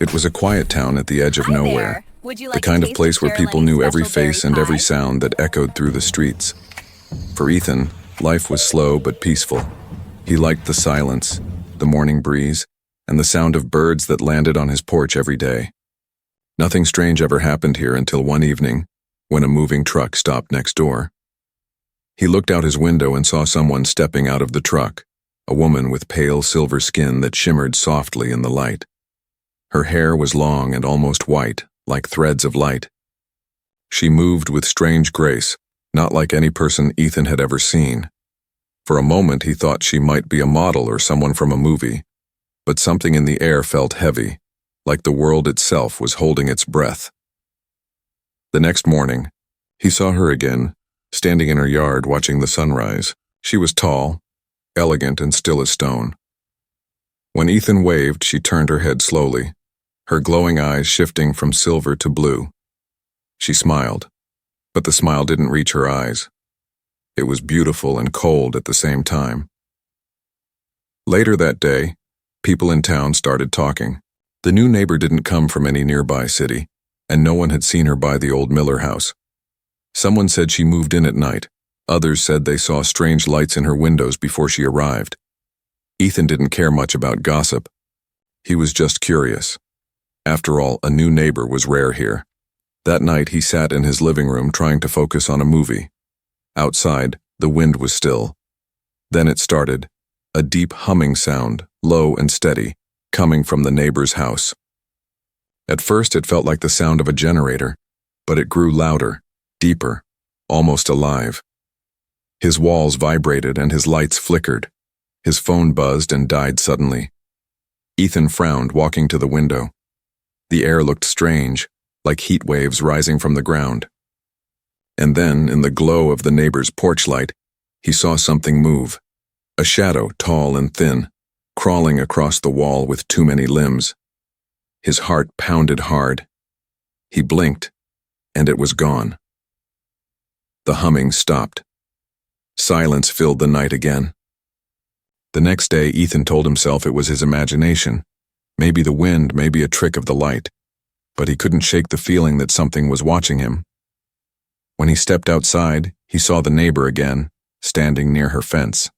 It was a quiet town at the edge of Hi nowhere, there. Would you the like kind a of taste place where people Caroline's knew every special berry face and every pie? sound that echoed through the streets. For Ethan, life was slow but peaceful. He liked the silence, the morning breeze, and the sound of birds that landed on his porch every day. Nothing strange ever happened here until one evening, when a moving truck stopped next door. He looked out his window and saw someone stepping out of the truck, a woman with pale silver skin that shimmered softly in the light. Her hair was long and almost white, like threads of light. She moved with strange grace, not like any person Ethan had ever seen. For a moment he thought she might be a model or someone from a movie, but something in the air felt heavy, like the world itself was holding its breath. The next morning, he saw her again, standing in her yard watching the sunrise. She was tall, elegant, and still as stone. When Ethan waved, she turned her head slowly, her glowing eyes shifting from silver to blue. She smiled, but the smile didn't reach her eyes. It was beautiful and cold at the same time. Later that day, people in town started talking. The new neighbor didn't come from any nearby city, and no one had seen her by the old Miller house. Someone said she moved in at night. Others said they saw strange lights in her windows before she arrived. Ethan didn't care much about gossip. He was just curious. After all, a new neighbor was rare here. That night he sat in his living room trying to focus on a movie. Outside, the wind was still. Then it started, a deep humming sound, low and steady, coming from the neighbor's house. At first it felt like the sound of a generator, but it grew louder, deeper, almost alive. His walls vibrated and his lights flickered. His phone buzzed and died suddenly. Ethan frowned, walking to the window. The air looked strange, like heat waves rising from the ground. And then, in the glow of the neighbor's porch light, he saw something move. A shadow, tall and thin, crawling across the wall with too many limbs. His heart pounded hard. He blinked, and it was gone. The humming stopped. Silence filled the night again. The next day, Ethan told himself it was his imagination. Maybe the wind, maybe a trick of the light. But he couldn't shake the feeling that something was watching him. When he stepped outside, he saw the neighbor again, standing near her fence.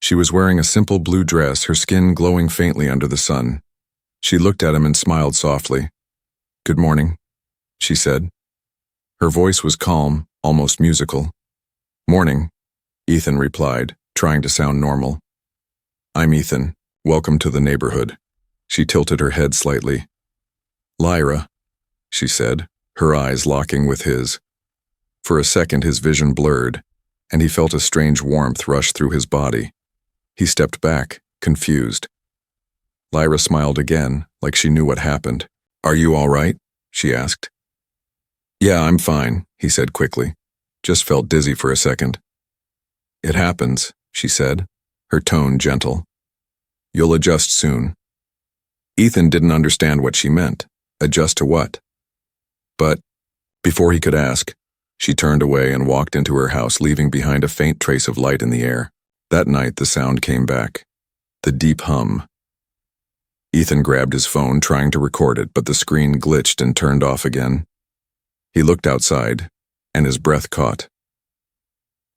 She was wearing a simple blue dress, her skin glowing faintly under the sun. She looked at him and smiled softly. "Good morning," she said. Her voice was calm, almost musical. "Morning," Ethan replied, trying to sound normal. "I'm Ethan. Welcome to the neighborhood." She tilted her head slightly. "Lyra," she said, her eyes locking with his. For a second his vision blurred, and he felt a strange warmth rush through his body. He stepped back, confused. Lyra smiled again, like she knew what happened. "Are you all right?" she asked. "Yeah, I'm fine," he said quickly. "Just felt dizzy for a second." "It happens," she said, her tone gentle. "You'll adjust soon." Ethan didn't understand what she meant. Adjust to what? But, before he could ask, she turned away and walked into her house, leaving behind a faint trace of light in the air. That night the sound came back. The deep hum. Ethan grabbed his phone, trying to record it, but the screen glitched and turned off again. He looked outside, and his breath caught.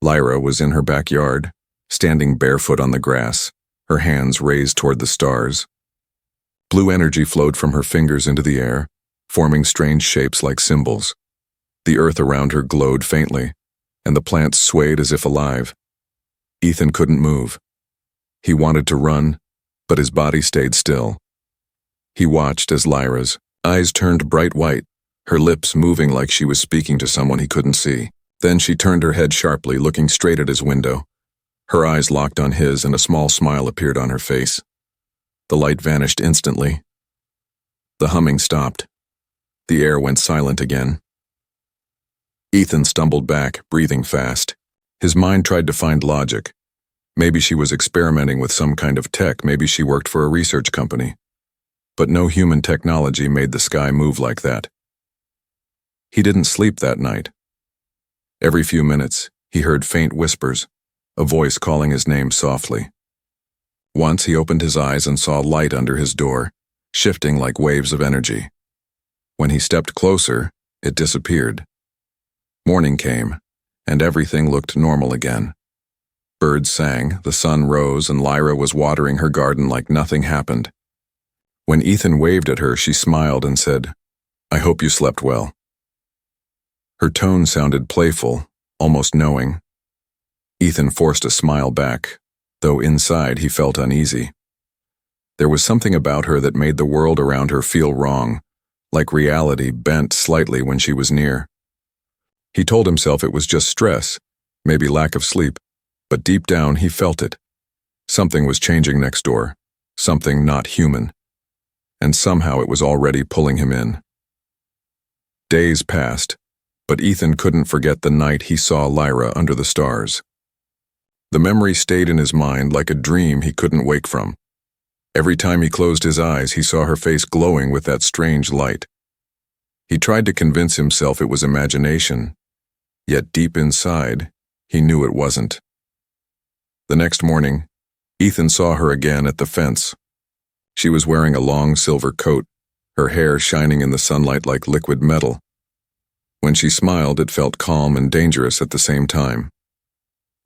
Lyra was in her backyard, standing barefoot on the grass, her hands raised toward the stars. Blue energy flowed from her fingers into the air, forming strange shapes like symbols. The earth around her glowed faintly, and the plants swayed as if alive. Ethan couldn't move. He wanted to run, but his body stayed still. He watched as Lyra's eyes turned bright white, her lips moving like she was speaking to someone he couldn't see. Then she turned her head sharply, looking straight at his window. Her eyes locked on his, and a small smile appeared on her face. The light vanished instantly. The humming stopped. The air went silent again. Ethan stumbled back, breathing fast. His mind tried to find logic. Maybe she was experimenting with some kind of tech, maybe she worked for a research company. But no human technology made the sky move like that. He didn't sleep that night. Every few minutes, he heard faint whispers, a voice calling his name softly. Once he opened his eyes and saw light under his door. shifting like waves of energy. When he stepped closer, it disappeared. Morning came, and everything looked normal again. Birds sang, the sun rose, and Lyra was watering her garden like nothing happened. When Ethan waved at her, she smiled and said, "I hope you slept well." Her tone sounded playful, almost knowing. Ethan forced a smile back, though inside he felt uneasy. There was something about her that made the world around her feel wrong, like reality bent slightly when she was near. He told himself it was just stress, maybe lack of sleep, but deep down he felt it. Something was changing next door, something not human, and somehow it was already pulling him in. Days passed, but Ethan couldn't forget the night he saw Lyra under the stars. The memory stayed in his mind like a dream he couldn't wake from. Every time he closed his eyes, he saw her face glowing with that strange light. He tried to convince himself it was imagination, yet deep inside, he knew it wasn't. The next morning, Ethan saw her again at the fence. She was wearing a long silver coat, her hair shining in the sunlight like liquid metal. When she smiled, it felt calm and dangerous at the same time.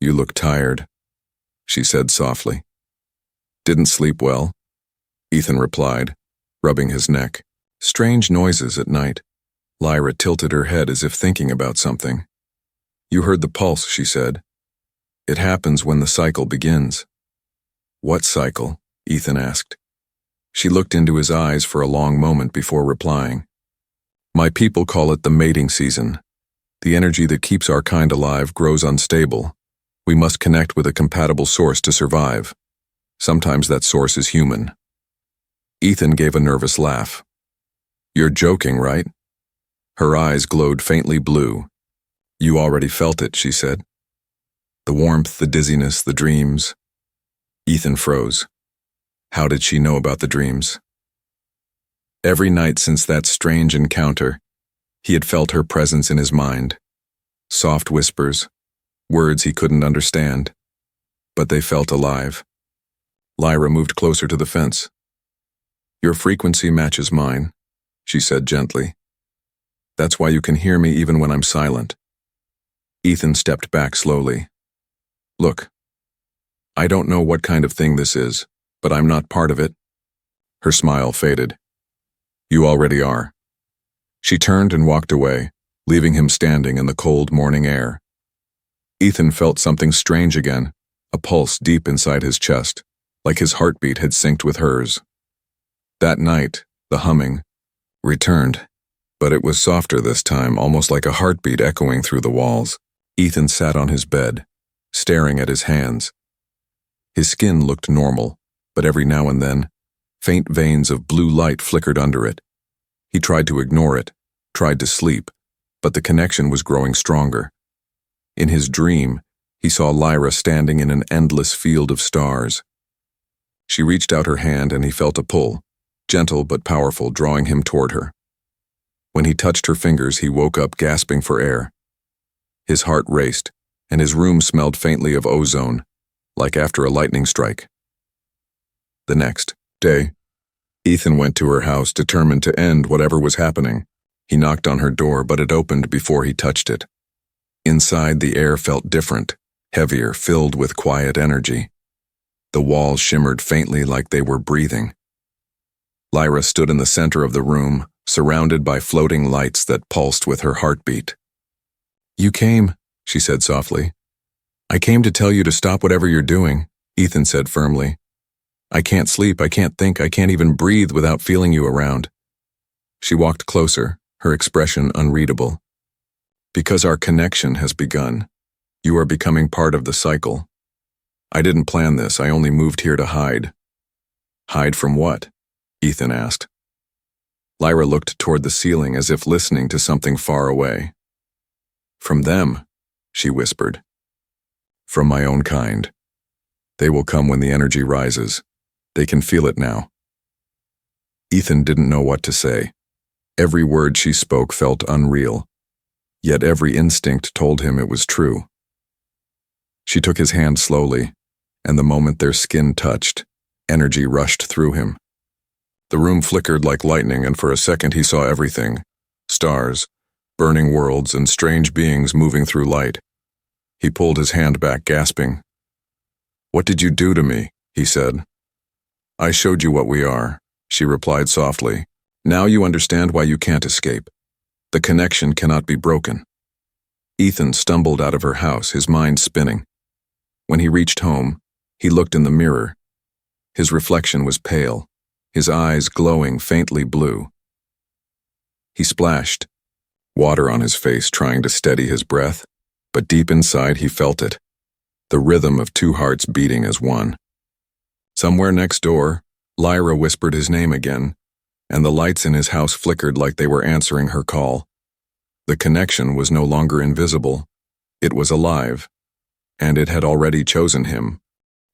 "You look tired," she said softly. "Didn't sleep well?" Ethan replied, rubbing his neck. "Strange noises at night." Lyra tilted her head as if thinking about something. "You heard the pulse," she said. "It happens when the cycle begins." "What cycle?" Ethan asked. She looked into his eyes for a long moment before replying. "My people call it the mating season. The energy that keeps our kind alive grows unstable. We must connect with a compatible source to survive. Sometimes that source is human." Ethan gave a nervous laugh. "You're joking, right?" Her eyes glowed faintly blue. "You already felt it," she said. "The warmth, the dizziness, the dreams." Ethan froze. How did she know about the dreams? Every night since that strange encounter, he had felt her presence in his mind. Soft whispers, words he couldn't understand, but they felt alive. Lyra moved closer to the fence. "Your frequency matches mine," she said gently. "That's why you can hear me even when I'm silent." Ethan stepped back slowly. "Look, I don't know what kind of thing this is, but I'm not part of it." Her smile faded. "You already are." She turned and walked away, leaving him standing in the cold morning air. Ethan felt something strange again, a pulse deep inside his chest, like his heartbeat had synced with hers. That night, the humming returned, but it was softer this time, almost like a heartbeat echoing through the walls. Ethan sat on his bed, staring at his hands. His skin looked normal, but every now and then, faint veins of blue light flickered under it. He tried to ignore it, tried to sleep, but the connection was growing stronger. In his dream, he saw Lyra standing in an endless field of stars. She reached out her hand and he felt a pull, gentle but powerful, drawing him toward her. When he touched her fingers, he woke up gasping for air. His heart raced, and his room smelled faintly of ozone, like after a lightning strike. The next day, Ethan went to her house determined to end whatever was happening. He knocked on her door, but it opened before he touched it. Inside, the air felt different, heavier, filled with quiet energy. The walls shimmered faintly like they were breathing. Lyra stood in the center of the room, surrounded by floating lights that pulsed with her heartbeat. "You came," she said softly. "I came to tell you to stop whatever you're doing," Ethan said firmly. "I can't sleep, I can't think, I can't even breathe without feeling you around." She walked closer, her expression unreadable. "Because our connection has begun. You are becoming part of the cycle. I didn't plan this, I only moved here to hide." "Hide from what?" Ethan asked. Lyra looked toward the ceiling as if listening to something far away. "From them," she whispered. "From my own kind. They will come when the energy rises. They can feel it now." Ethan didn't know what to say. Every word she spoke felt unreal, yet every instinct told him it was true. She took his hand slowly, and the moment their skin touched, energy rushed through him. The room flickered like lightning, and for a second he saw everything. Stars, burning worlds, and strange beings moving through light. He pulled his hand back, gasping. "What did you do to me?" he said. "I showed you what we are," she replied softly. "Now you understand why you can't escape. The connection cannot be broken." Ethan stumbled out of her house, his mind spinning. When he reached home, he looked in the mirror. His reflection was pale, his eyes glowing faintly blue. He splashed water on his face, trying to steady his breath, but deep inside he felt it, the rhythm of two hearts beating as one. Somewhere next door, Lyra whispered his name again, and the lights in his house flickered like they were answering her call. The connection was no longer invisible. It was alive, and it had already chosen him.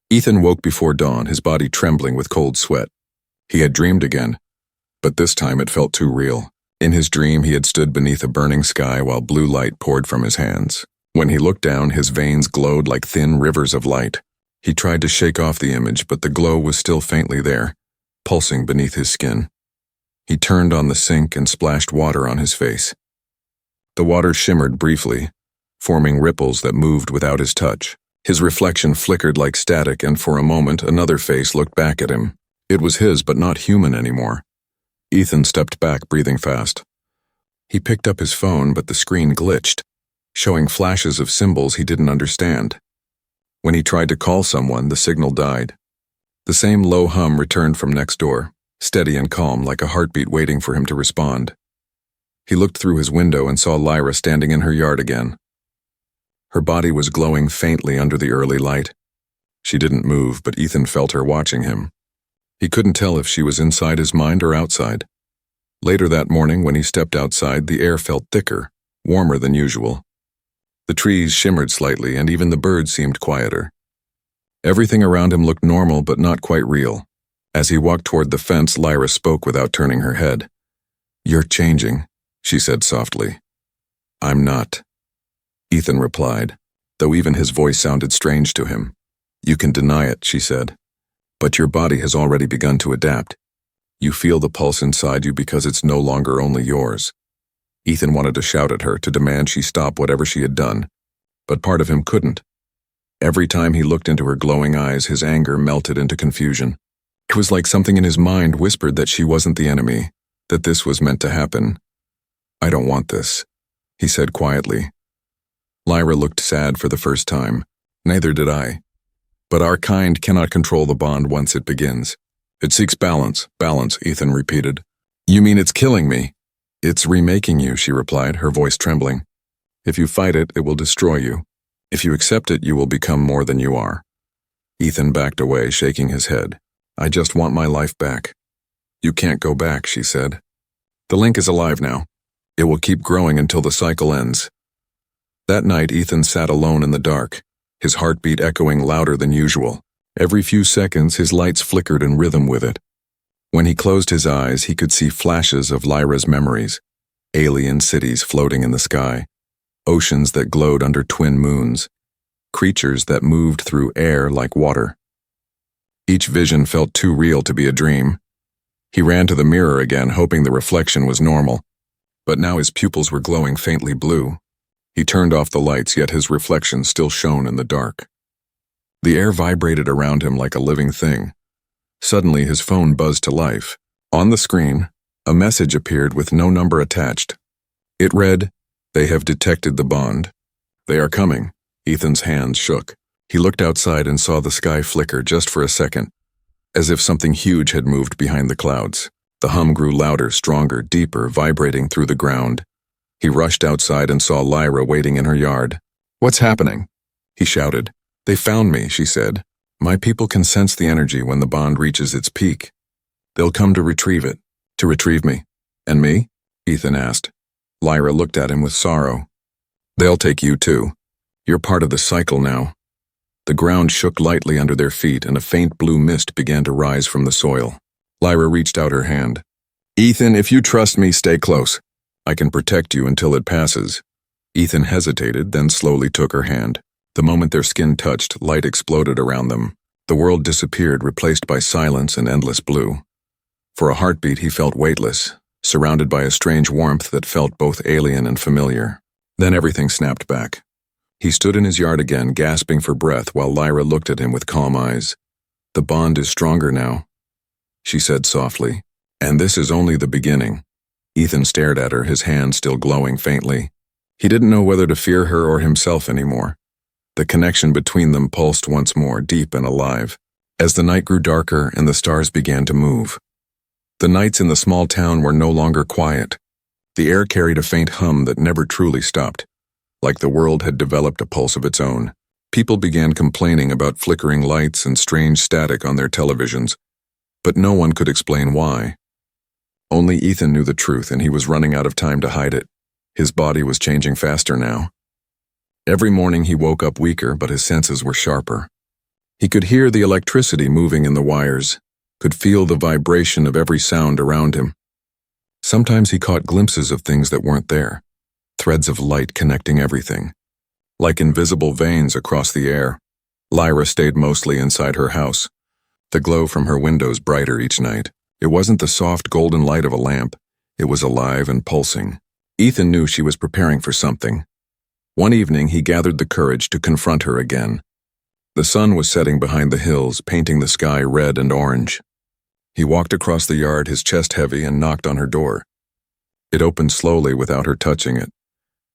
Ethan woke before dawn, his body trembling with cold sweat. He had dreamed again, but this time it felt too real. In his dream, he had stood beneath a burning sky while blue light poured from his hands. When he looked down, his veins glowed like thin rivers of light. He tried to shake off the image, but the glow was still faintly there, pulsing beneath his skin. He turned on the sink and splashed water on his face. The water shimmered briefly, forming ripples that moved without his touch. His reflection flickered like static, and for a moment another face looked back at him. It was his, but not human anymore. Ethan stepped back, breathing fast. He picked up his phone, but the screen glitched, showing flashes of symbols he didn't understand. When he tried to call someone, the signal died. The same low hum returned from next door, steady and calm, like a heartbeat waiting for him to respond. He looked through his window and saw Lyra standing in her yard again. Her body was glowing faintly under the early light. She didn't move, but Ethan felt her watching him. He couldn't tell if she was inside his mind or outside. Later that morning, when he stepped outside, the air felt thicker, warmer than usual. The trees shimmered slightly, and even the birds seemed quieter. Everything around him looked normal, but not quite real. As he walked toward the fence, Lyra spoke without turning her head. "You're changing," she said softly. "I'm not," Ethan replied, though even his voice sounded strange to him. "You can deny it," she said, "but your body has already begun to adapt. You feel the pulse inside you because it's no longer only yours." Ethan wanted to shout at her, to demand she stop whatever she had done, but part of him couldn't. Every time he looked into her glowing eyes, his anger melted into confusion. It was like something in his mind whispered that she wasn't the enemy, that this was meant to happen. "I don't want this," he said quietly. Lyra looked sad for the first time. "Neither did I. But our kind cannot control the bond once it begins. It seeks balance, Ethan repeated. "You mean it's killing me?" "It's remaking you," she replied, her voice trembling. "If you fight it, it will destroy you. If you accept it, you will become more than you are." Ethan backed away, shaking his head. "I just want my life back." "You can't go back," she said. "The link is alive now. It will keep growing until the cycle ends." That night, Ethan sat alone in the dark, his heartbeat echoing louder than usual. Every few seconds, his lights flickered in rhythm with it. When he closed his eyes, he could see flashes of Lyra's memories, alien cities floating in the sky, oceans that glowed under twin moons, creatures that moved through air like water. Each vision felt too real to be a dream. He ran to the mirror again, hoping the reflection was normal, but now his pupils were glowing faintly blue. He turned off the lights, yet his reflection still shone in the dark. The air vibrated around him like a living thing. Suddenly, his phone buzzed to life. On the screen, a message appeared with no number attached. It read, "They have detected the bond. They are coming." Ethan's hands shook. He looked outside and saw the sky flicker just for a second, as if something huge had moved behind the clouds. The hum grew louder, stronger, deeper, vibrating through the ground. He rushed outside and saw Lyra waiting in her yard. "What's happening?" he shouted. "They found me," she said. "My people can sense the energy when the bond reaches its peak. They'll come to retrieve it." "To retrieve me? And me?" Ethan asked. Lyra looked at him with sorrow. "They'll take you too. You're part of the cycle now." The ground shook lightly under their feet, and a faint blue mist began to rise from the soil. Lyra reached out her hand. "Ethan, if you trust me, stay close. I can protect you until it passes." Ethan hesitated, then slowly took her hand. The moment their skin touched, light exploded around them. The world disappeared, replaced by silence and endless blue. For a heartbeat, he felt weightless, surrounded by a strange warmth that felt both alien and familiar. Then everything snapped back. He stood in his yard again, gasping for breath, while Lyra looked at him with calm eyes. "The bond is stronger now," she said softly. "And this is only the beginning." Ethan stared at her, his hand still glowing faintly. He didn't know whether to fear her or himself anymore. The connection between them pulsed once more, deep and alive, as the night grew darker and the stars began to move. The nights in the small town were no longer quiet. The air carried a faint hum that never truly stopped, like the world had developed a pulse of its own. People began complaining about flickering lights and strange static on their televisions, but no one could explain why. Only Ethan knew the truth, and he was running out of time to hide it. His body was changing faster now. Every morning he woke up weaker, but his senses were sharper. He could hear the electricity moving in the wires, could feel the vibration of every sound around him. Sometimes he caught glimpses of things that weren't there, threads of light connecting everything, like invisible veins across the air. Lyra stayed mostly inside her house, the glow from her windows brighter each night. It wasn't the soft golden light of a lamp, it was alive and pulsing. Ethan knew she was preparing for something. One evening he gathered the courage to confront her again. The sun was setting behind the hills, painting the sky red and orange. He walked across the yard, his chest heavy, and knocked on her door. It opened slowly without her touching it.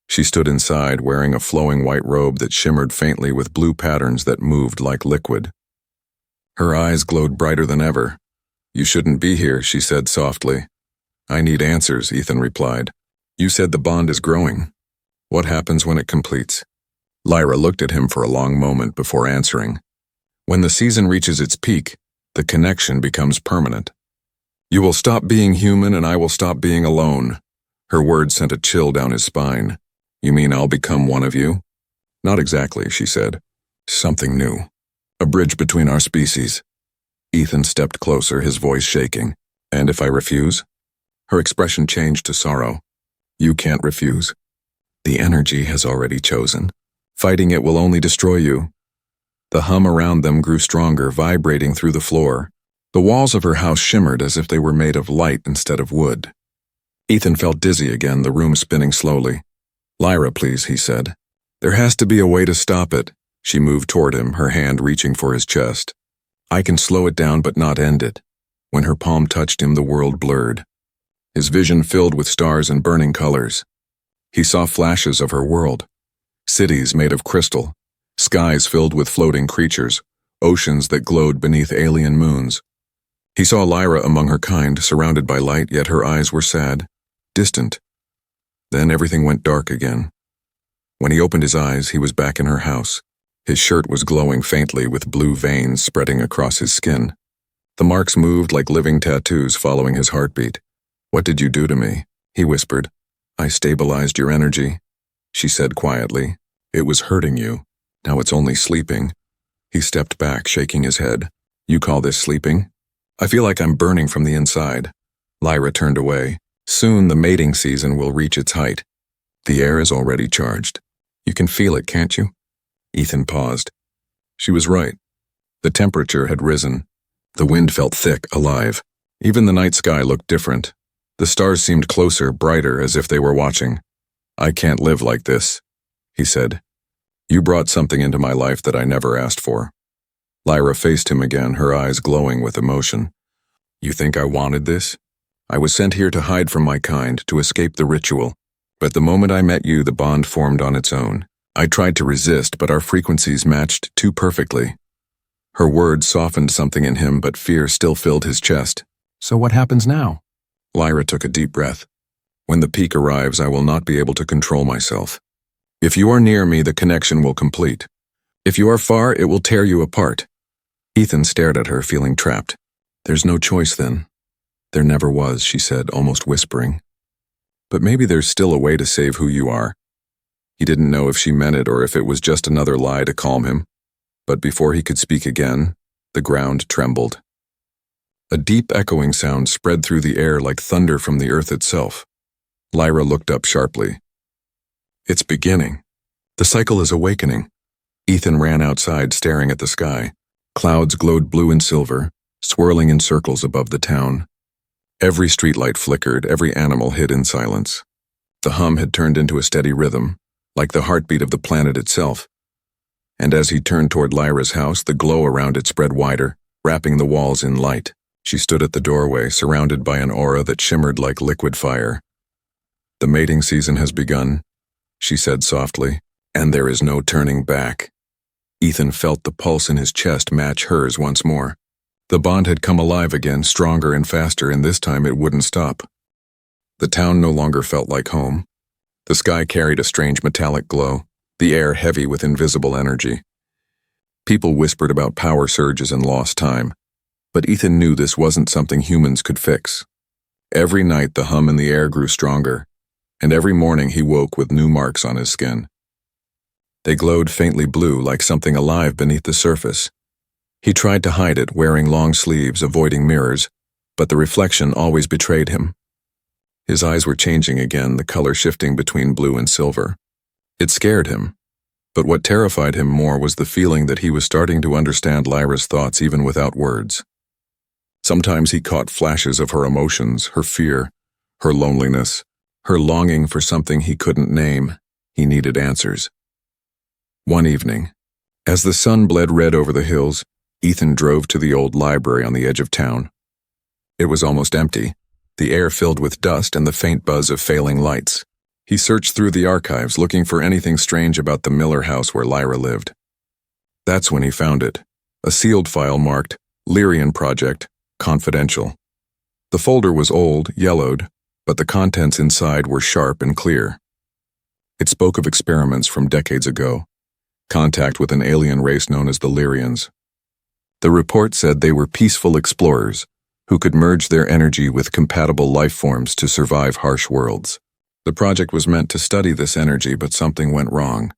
She stood inside, wearing a flowing white robe that shimmered faintly with blue patterns that moved like liquid. Her eyes glowed brighter than ever. "You shouldn't be here," she said softly. "I need answers," Ethan replied. "You said the bond is growing. What happens when it completes?" Lyra looked at him for a long moment before answering. "When the season reaches its peak, the connection becomes permanent. You will stop being human and I will stop being alone." Her words sent a chill down his spine. "You mean I'll become one of you?" "Not exactly," she said. "Something new. A bridge between our species." Ethan stepped closer, his voice shaking. "And if I refuse?" Her expression changed to sorrow. "You can't refuse. The energy has already chosen. Fighting it will only destroy you." The hum around them grew stronger, vibrating through the floor. The walls of her house shimmered as if they were made of light instead of wood. Ethan felt dizzy again, the room spinning slowly. "Lyra, please," he said. "There has to be a way to stop it." She moved toward him, her hand reaching for his chest. "I can slow it down but not end it." When her palm touched him, the world blurred. His vision filled with stars and burning colors. He saw flashes of her world. Cities made of crystal, skies filled with floating creatures, oceans that glowed beneath alien moons. He saw Lyra among her kind, surrounded by light, yet her eyes were sad, distant. Then everything went dark again. When he opened his eyes, he was back in her house. His shirt was glowing faintly with blue veins spreading across his skin. The marks moved like living tattoos following his heartbeat. "What did you do to me?" he whispered. "I stabilized your energy," she said quietly. "It was hurting you. Now it's only sleeping." He stepped back, shaking his head. "You call this sleeping? I feel like I'm burning from the inside." Lyra turned away. "Soon the mating season will reach its height. The air is already charged. You can feel it, can't you?" Ethan paused. She was right. The temperature had risen. The wind felt thick, alive. Even the night sky looked different. The stars seemed closer, brighter, as if they were watching. "I can't live like this," he said. "You brought something into my life that I never asked for." Lyra faced him again, her eyes glowing with emotion. "You think I wanted this? I was sent here to hide from my kind, to escape the ritual. But the moment I met you, the bond formed on its own. I tried to resist, but our frequencies matched too perfectly." Her words softened something in him, but fear still filled his chest. "So what happens now?" Lyra took a deep breath. "When the peak arrives, I will not be able to control myself. If you are near me, the connection will complete. If you are far, it will tear you apart." Ethan stared at her, feeling trapped. "There's no choice then." "There never was," she said, almost whispering. "But maybe there's still a way to save who you are." He didn't know if she meant it or if it was just another lie to calm him. But before he could speak again, the ground trembled. A deep echoing sound spread through the air like thunder from the earth itself. Lyra looked up sharply. "It's beginning. The cycle is awakening." Ethan ran outside, staring at the sky. Clouds glowed blue and silver, swirling in circles above the town. Every streetlight flickered, every animal hid in silence. The hum had turned into a steady rhythm, like the heartbeat of the planet itself. And as he turned toward Lyra's house, the glow around it spread wider, wrapping the walls in light. She stood at the doorway, surrounded by an aura that shimmered like liquid fire. "The mating season has begun," she said softly, "and there is no turning back." Ethan felt the pulse in his chest match hers once more. The bond had come alive again, stronger and faster, and this time it wouldn't stop. The town no longer felt like home. The sky carried a strange metallic glow, the air heavy with invisible energy. People whispered about power surges and lost time, but Ethan knew this wasn't something humans could fix. Every night the hum in the air grew stronger, and every morning he woke with new marks on his skin. They glowed faintly blue, like something alive beneath the surface. He tried to hide it, wearing long sleeves, avoiding mirrors, but the reflection always betrayed him. His eyes were changing again, the color shifting between blue and silver. It scared him, but what terrified him more was the feeling that he was starting to understand Lyra's thoughts even without words. Sometimes he caught flashes of her emotions, her fear, her loneliness, her longing for something he couldn't name. He needed answers. One evening, as the sun bled red over the hills, Ethan drove to the old library on the edge of town. It was almost empty, the air filled with dust and the faint buzz of failing lights. He searched through the archives, looking for anything strange about the Miller house where Lyra lived. That's when he found it, a sealed file marked Lyrian Project, Confidential. The folder was old, yellowed, but the contents inside were sharp and clear. It spoke of experiments from decades ago, contact with an alien race known as the Lyrians. The report said they were peaceful explorers who could merge their energy with compatible life forms to survive harsh worlds. The project was meant to study this energy, but something went wrong.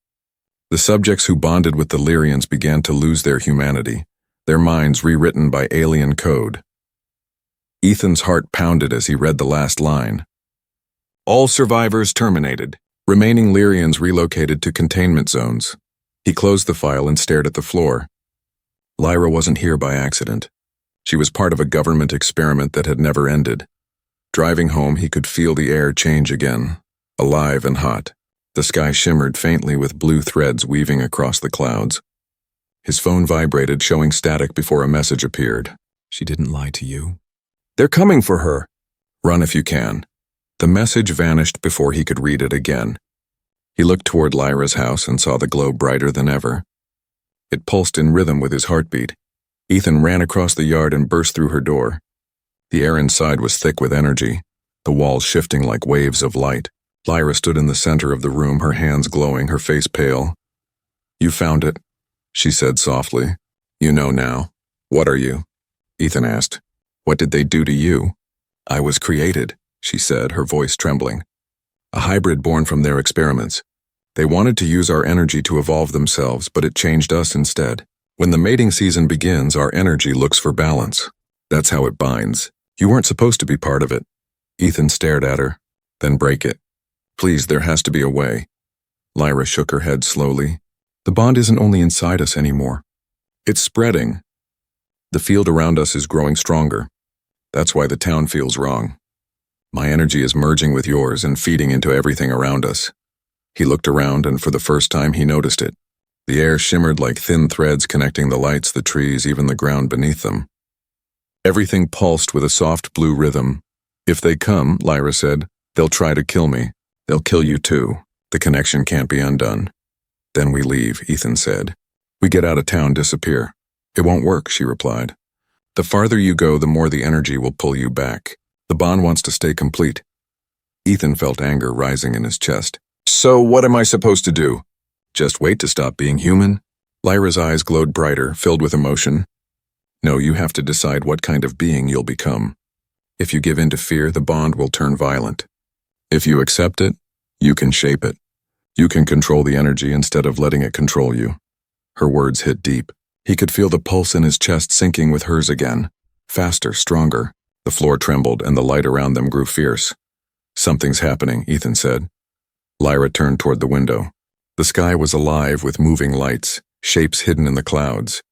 The subjects who bonded with the Lyrians began to lose their humanity, their minds rewritten by alien code. Ethan's heart pounded as he read the last line. All survivors terminated, remaining Lyrians relocated to containment zones. He closed the file and stared at the floor. Lyra wasn't here by accident. She was part of a government experiment that had never ended. Driving home, he could feel the air change again, alive and hot. The sky shimmered faintly with blue threads weaving across the clouds. His phone vibrated, showing static before a message appeared. "She didn't lie to you." "They're coming for her." "Run if you can." The message vanished before he could read it again. He looked toward Lyra's house and saw the glow brighter than ever. It pulsed in rhythm with his heartbeat. Ethan ran across the yard and burst through her door. The air inside was thick with energy, the walls shifting like waves of light. Lyra stood in the center of the room, her hands glowing, her face pale. "You found it," she said softly. "You know now." "What are you?" Ethan asked. "What did they do to you?" "I was created," she said, her voice trembling. "A hybrid born from their experiments. They wanted to use our energy to evolve themselves, but it changed us instead. When the mating season begins, our energy looks for balance. That's how it binds. You weren't supposed to be part of it." Ethan stared at her. "Then break it. Please, there has to be a way." Lyra shook her head slowly. "The bond isn't only inside us anymore. It's spreading. The field around us is growing stronger. That's why the town feels wrong. My energy is merging with yours and feeding into everything around us." He looked around, and for the first time he noticed it. The air shimmered like thin threads connecting the lights, the trees, even the ground beneath them. Everything pulsed with a soft blue rhythm. "If they come," Lyra said, "they'll try to kill me. They'll kill you too. The connection can't be undone." "Then we leave," Ethan said. "We get out of town, disappear." "It won't work," she replied. "The farther you go, the more the energy will pull you back. The bond wants to stay complete." Ethan felt anger rising in his chest. "So what am I supposed to do? Just wait to stop being human?" Lyra's eyes glowed brighter, filled with emotion. "No, you have to decide what kind of being you'll become. If you give in to fear, the bond will turn violent. If you accept it, you can shape it. You can control the energy instead of letting it control you." Her words hit deep. He could feel the pulse in his chest syncing with hers again. Faster, stronger. The floor trembled and the light around them grew fierce. "Something's happening," Ethan said. Lyra turned toward the window. The sky was alive with moving lights, shapes hidden in the clouds.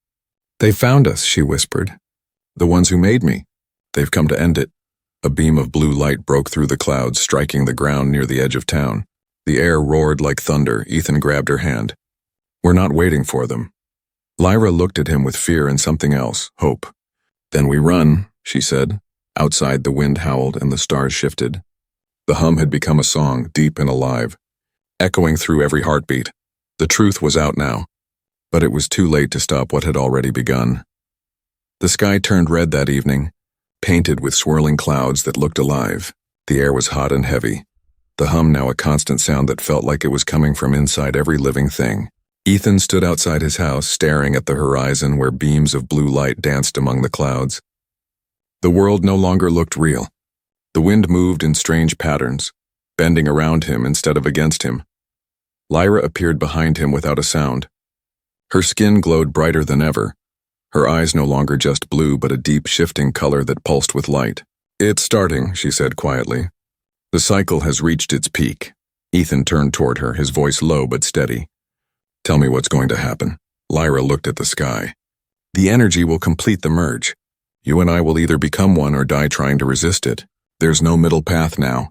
"They found us," she whispered. "The ones who made me. They've come to end it." A beam of blue light broke through the clouds, striking the ground near the edge of town. The air roared like thunder. Ethan grabbed her hand. "We're not waiting for them." Lyra looked at him with fear and something else, hope. "Then we run," she said. Outside, the wind howled and the stars shifted. The hum had become a song, deep and alive, echoing through every heartbeat. The truth was out now, but it was too late to stop what had already begun. The sky turned red that evening, painted with swirling clouds that looked alive. The air was hot and heavy, the hum now a constant sound that felt like it was coming from inside every living thing. Ethan stood outside his house, staring at the horizon where beams of blue light danced among the clouds. The world no longer looked real. The wind moved in strange patterns, bending around him instead of against him. Lyra appeared behind him without a sound. Her skin glowed brighter than ever, her eyes no longer just blue but a deep shifting color that pulsed with light. "It's starting," she said quietly. "The cycle has reached its peak." Ethan turned toward her, his voice low but steady. "Tell me what's going to happen." Lyra looked at the sky. "The energy will complete the merge. You and I will either become one or die trying to resist it. There's no middle path now."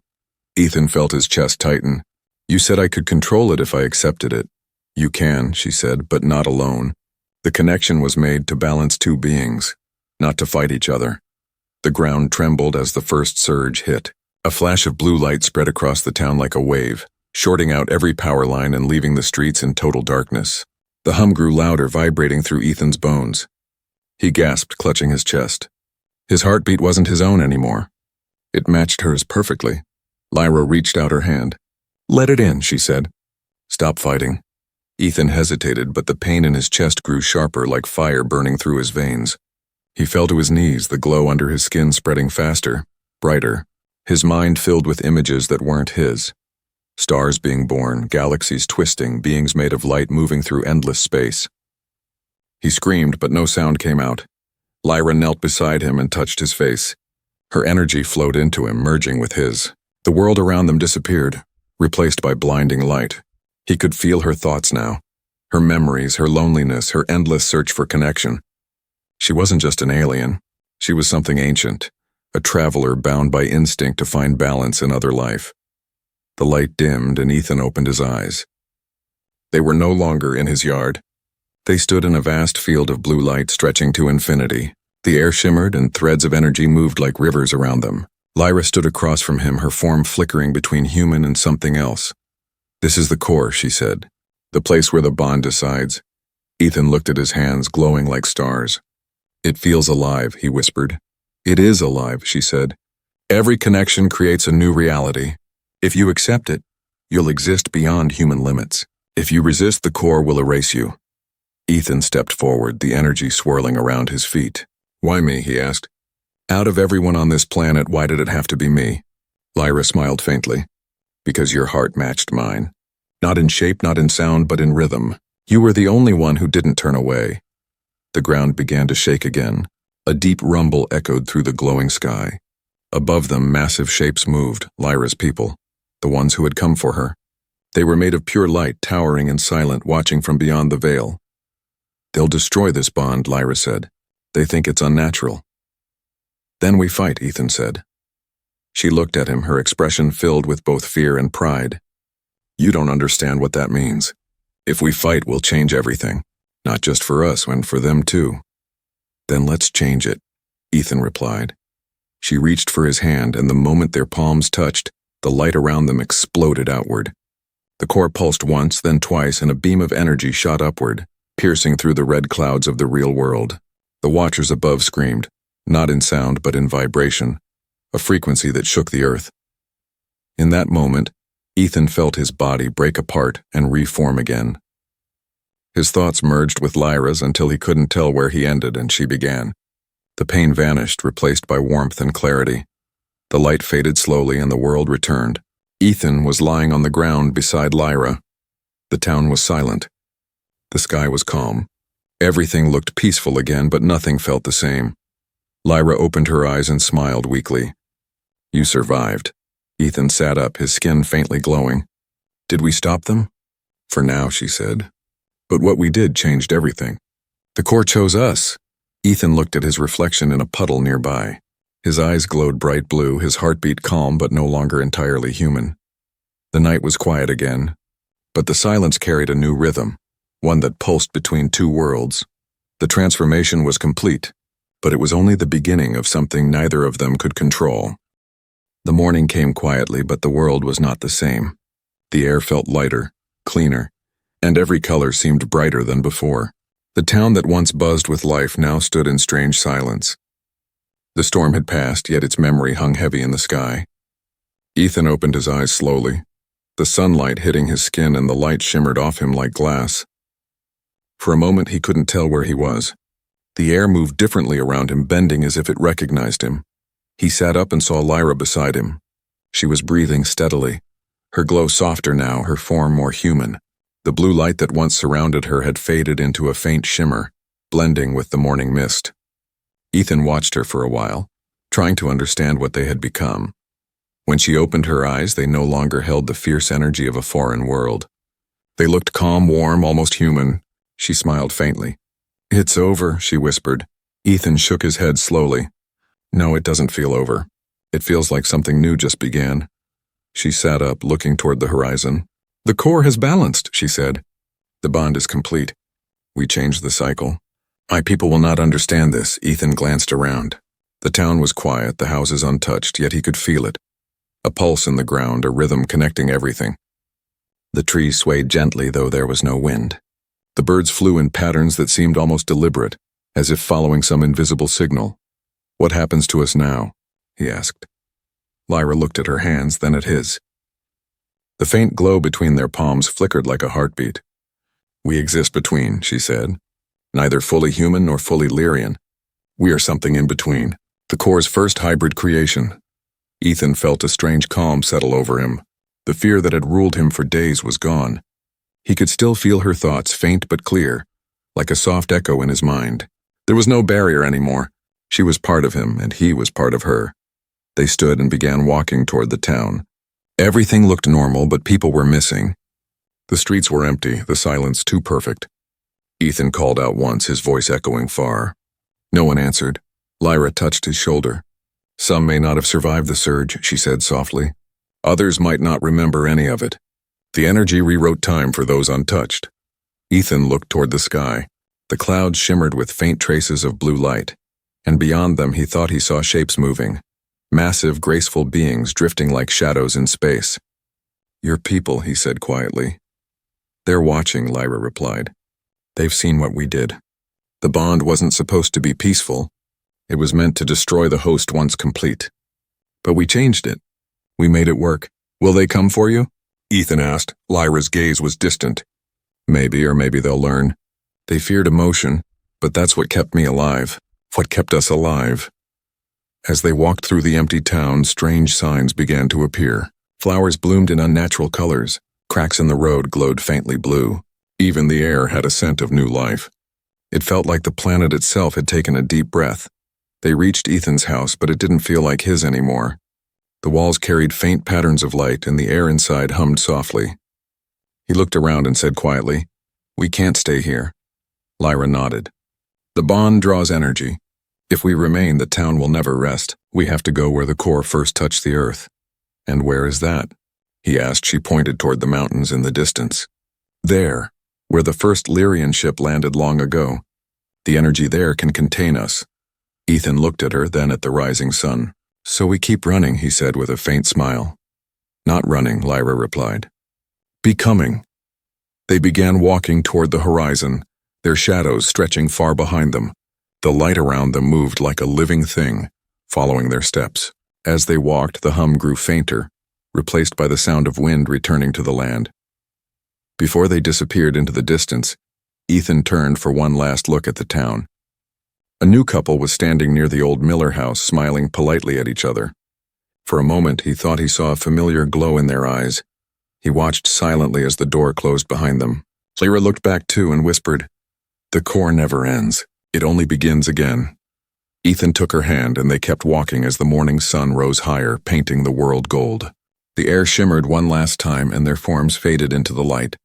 Ethan felt his chest tighten. "You said I could control it if I accepted it." "You can," she said, "but not alone." The connection was made to balance two beings, not to fight each other. The ground trembled as the first surge hit. A flash of blue light spread across the town like a wave, shorting out every power line and leaving the streets in total darkness. The hum grew louder, vibrating through Ethan's bones. He gasped, clutching his chest. His heartbeat wasn't his own anymore. It matched hers perfectly. Lyra reached out her hand. "Let it in," she said. "Stop fighting." Ethan hesitated, but the pain in his chest grew sharper, like fire burning through his veins. He fell to his knees, the glow under his skin spreading faster, brighter, his mind filled with images that weren't his. Stars being born, galaxies twisting, beings made of light moving through endless space. He screamed, but no sound came out. Lyra knelt beside him and touched his face. Her energy flowed into him, merging with his. The world around them disappeared, replaced by blinding light. He could feel her thoughts now, her memories, her loneliness, her endless search for connection. She wasn't just an alien. She was something ancient, a traveler bound by instinct to find balance in other life. The light dimmed and Ethan opened his eyes. They were no longer in his yard. They stood in a vast field of blue light stretching to infinity. The air shimmered and threads of energy moved like rivers around them. Lyra stood across from him, her form flickering between human and something else. "This is the core," she said. "The place where the bond decides." Ethan looked at his hands, glowing like stars. "It feels alive," he whispered. "It is alive," she said. "Every connection creates a new reality. If you accept it, you'll exist beyond human limits. If you resist, the core will erase you." Ethan stepped forward, the energy swirling around his feet. "Why me?" he asked. "Out of everyone on this planet, why did it have to be me?" Lyra smiled faintly. "Because your heart matched mine. Not in shape, not in sound, but in rhythm. You were the only one who didn't turn away." The ground began to shake again. A deep rumble echoed through the glowing sky. Above them, massive shapes moved, Lyra's people, the ones who had come for her. They were made of pure light, towering and silent, watching from beyond the veil. "They'll destroy this bond," Lyra said. "They think it's unnatural." "Then we fight," Ethan said. She looked at him, her expression filled with both fear and pride. "You don't understand what that means. If we fight, we'll change everything. Not just for us, and for them too." "Then let's change it," Ethan replied. She reached for his hand, and the moment their palms touched, the light around them exploded outward. The core pulsed once, then twice, and a beam of energy shot upward, piercing through the red clouds of the real world. The watchers above screamed, not in sound but in vibration, a frequency that shook the earth. In that moment, Ethan felt his body break apart and reform again. His thoughts merged with Lyra's until he couldn't tell where he ended and she began. The pain vanished, replaced by warmth and clarity. The light faded slowly and the world returned. Ethan was lying on the ground beside Lyra. The town was silent. The sky was calm. Everything looked peaceful again, but nothing felt the same. Lyra opened her eyes and smiled weakly. "You survived." Ethan sat up, his skin faintly glowing. "Did we stop them?" "For now," she said. "But what we did changed everything. The core chose us." Ethan looked at his reflection in a puddle nearby. His eyes glowed bright blue, his heartbeat calm but no longer entirely human. The night was quiet again, but the silence carried a new rhythm, one that pulsed between two worlds. The transformation was complete, but it was only the beginning of something neither of them could control. The morning came quietly, but the world was not the same. The air felt lighter, cleaner, and every color seemed brighter than before. The town that once buzzed with life now stood in strange silence. The storm had passed, yet its memory hung heavy in the sky. Ethan opened his eyes slowly, the sunlight hitting his skin and the light shimmered off him like glass. For a moment he couldn't tell where he was. The air moved differently around him, bending as if it recognized him. He sat up and saw Lyra beside him. She was breathing steadily, her glow softer now, her form more human. The blue light that once surrounded her had faded into a faint shimmer, blending with the morning mist. Ethan watched her for a while, trying to understand what they had become. When she opened her eyes, they no longer held the fierce energy of a foreign world. They looked calm, warm, almost human. She smiled faintly. "It's over," she whispered. Ethan shook his head slowly. "No, it doesn't feel over. It feels like something new just began." She sat up, looking toward the horizon. "The core has balanced," she said. "The bond is complete. We changed the cycle. My people will not understand this." Ethan glanced around. The town was quiet, the houses untouched, yet he could feel it. A pulse in the ground, a rhythm connecting everything. The trees swayed gently, though there was no wind. The birds flew in patterns that seemed almost deliberate, as if following some invisible signal. "What happens to us now?" he asked. Lyra looked at her hands, then at his. The faint glow between their palms flickered like a heartbeat. "We exist between," she said. "Neither fully human nor fully Lyrian. We are something in between. The core's first hybrid creation." Ethan felt a strange calm settle over him. The fear that had ruled him for days was gone. He could still feel her thoughts, faint but clear, like a soft echo in his mind. There was no barrier anymore. She was part of him, and he was part of her. They stood and began walking toward the town. Everything looked normal, but people were missing. The streets were empty, the silence too perfect. Ethan called out once, his voice echoing far. No one answered. Lyra touched his shoulder. "Some may not have survived the surge," she said softly. "Others might not remember any of it. The energy rewrote time for those untouched." Ethan looked toward the sky. The clouds shimmered with faint traces of blue light, and beyond them he thought he saw shapes moving. Massive, graceful beings drifting like shadows in space. "Your people," he said quietly. "They're watching," Lyra replied. "They've seen what we did. The bond wasn't supposed to be peaceful. It was meant to destroy the host once complete. But we changed it. We made it work. Will they come for you?" Ethan asked. Lyra's gaze was distant. "Maybe, or maybe they'll learn. They feared emotion, but that's what kept me alive. What kept us alive." As they walked through the empty town, strange signs began to appear. Flowers bloomed in unnatural colors. Cracks in the road glowed faintly blue. Even the air had a scent of new life. It felt like the planet itself had taken a deep breath. They reached Ethan's house, but it didn't feel like his anymore. The walls carried faint patterns of light, and the air inside hummed softly. He looked around and said quietly, "We can't stay here." Lyra nodded. "The bond draws energy. If we remain, the town will never rest. We have to go where the core first touched the earth." "And where is that?" he asked. She pointed toward the mountains in the distance. "There, where the first Lyrian ship landed long ago. The energy there can contain us." Ethan looked at her, then at the rising sun. "So we keep running," he said with a faint smile. "Not running," Lyra replied. "Becoming." They began walking toward the horizon, their shadows stretching far behind them. The light around them moved like a living thing, following their steps. As they walked, the hum grew fainter, replaced by the sound of wind returning to the land. Before they disappeared into the distance, Ethan turned for one last look at the town. A new couple was standing near the old Miller house, smiling politely at each other. For a moment, he thought he saw a familiar glow in their eyes. He watched silently as the door closed behind them. Lyra looked back too and whispered, "The core never ends. It only begins again." Ethan took her hand, and they kept walking as the morning sun rose higher, painting the world gold. The air shimmered one last time, and their forms faded into the light.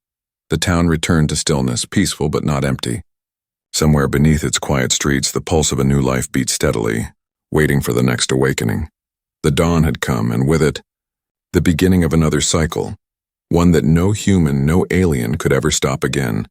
The town returned to stillness, peaceful but not empty. Somewhere beneath its quiet streets, the pulse of a new life beat steadily, waiting for the next awakening. The dawn had come, and with it, the beginning of another cycle, one that no human, no alien could ever stop again.